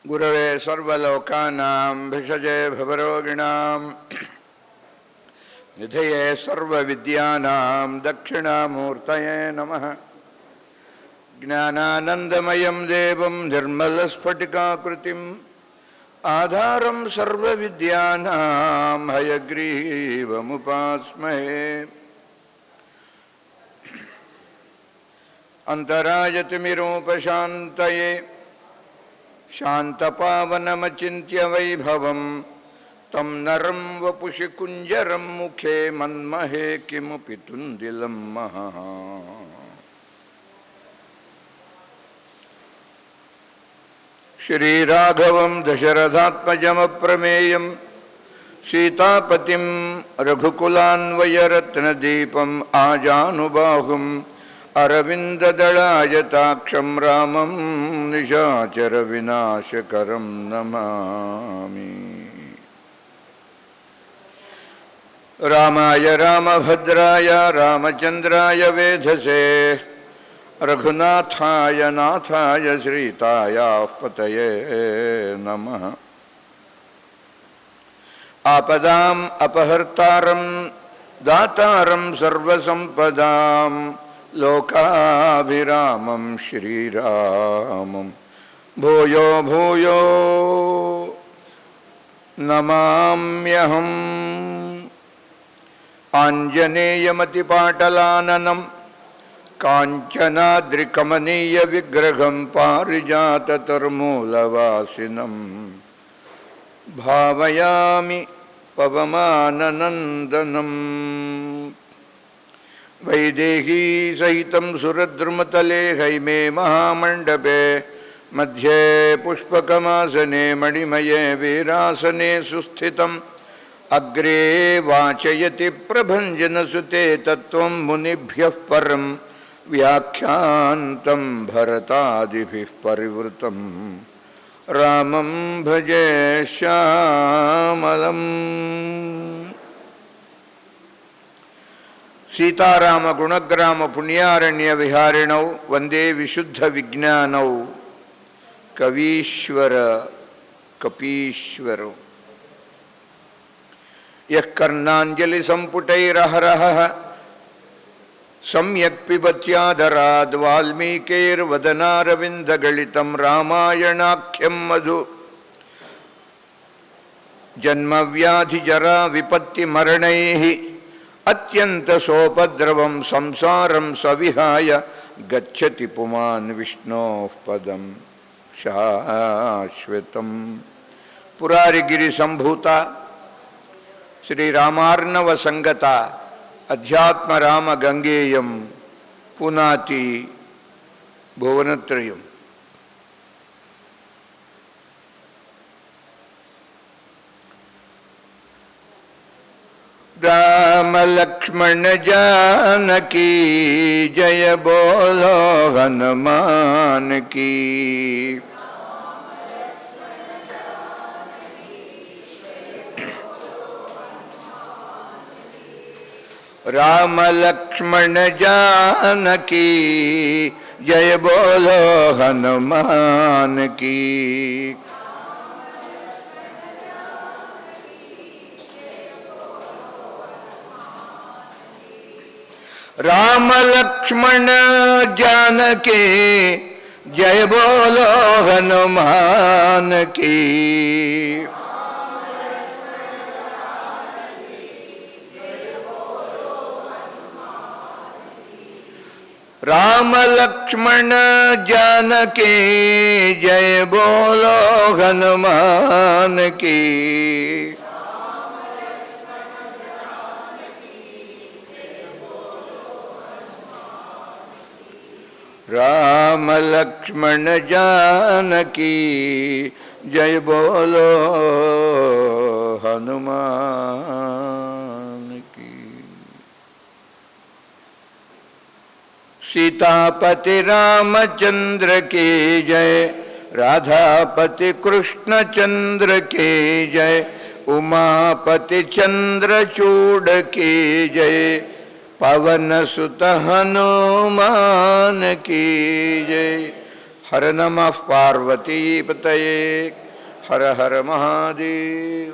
गुरवे सर्वलोकानां भिषजे भवरोगिणां निधये सर्वविद्यानां दक्षिणामूर्तये नमः। ज्ञानानन्दमयं देवं निर्मलस्फटिकाकृतिम् आधारं सर्वविद्यानां हयग्रीवमुपास्महे। अन्तरायतिमिरोपशान्तये शान्तपावनमचिन्त्य वैभवं तं नरं वपुषि कुञ्जरं मुखे मन्महे किमपि तुन्दिलं महः। श्रीराघवं दशरथात्मजमप्रमेयं सीतापतिं रघुकुलान्वयरत्नदीपम् आजानुबाहुम् अरविन्ददलायताक्षं रामं निशाचरविनाशकरं नमामि। रामाय रामभद्राय रामचन्द्राय वेधसे रघुनाथाय नाथाय श्रीतायाः पतये नमः। आपदाम् अपहर्तारं दातारं सर्वसम्पदां लोकाभिरामं श्रीरामं भूयो भूयो नमाम्यहम्। आञ्जनेयमतिपाटलाननं काञ्चनाद्रिकमनीयविग्रहं पारिजाततरुमूलवासिनं भावयामि पवमाननन्दनम्। वैदेही सहितं सुरद्रुमतले हैमे महामण्डपे मध्ये पुष्पकमासने मणिमये वीरासने सुस्थितम् अग्रे वाचयति प्रभञ्जनसुते तत्त्वं मुनिभ्यः परं व्याख्यान्तं भरतादिभिः परिवृतं रामं भजे श्यामलम्। सीताराम गुणग्राम पुण्यारण्य विहारिणौ वंदे विशुद्ध विज्ञानौ कवीश्वर कपीश्वरौ। यः कर्णाञ्जलि संपुटैरहरहः सम्यक् पिबत्यादराद् वाल्मीकेर्वदनारविन्दगलितं रामायणाख्यं मधु। जन्मव्याधिजरा विपत्तिमरणैः अत्यन्तसोपद्रवं संसारं सविहाय गच्छति पुमान् विष्णोः पदं शाश्वतं। पुरारिगिरिसम्भूता श्रीरामार्णव संगता अध्यात्म राम गंगेयं पुनाति भुवनत्रयम्। राम लक्ष्मण जानकी जय बोलो हनुमान की। राम लक्ष्मण जानकी जय बोलो हनुमान की। राम लक्ष्मण जानकी जय बोलो हनुमान की। राम लक्ष्मण जानकी जय बोलो हनुमान की। राम लक्ष्मण जानकी जय बोलो हनुमान की। सीतापति रामचंद्र की जय, राधापति कृष्णचंद्र की जय, उमापति चंद्रचूड़ की जय, पवन सुत हनुमान की जय। हर नमः पार्वतीपतये हर हर महादेव।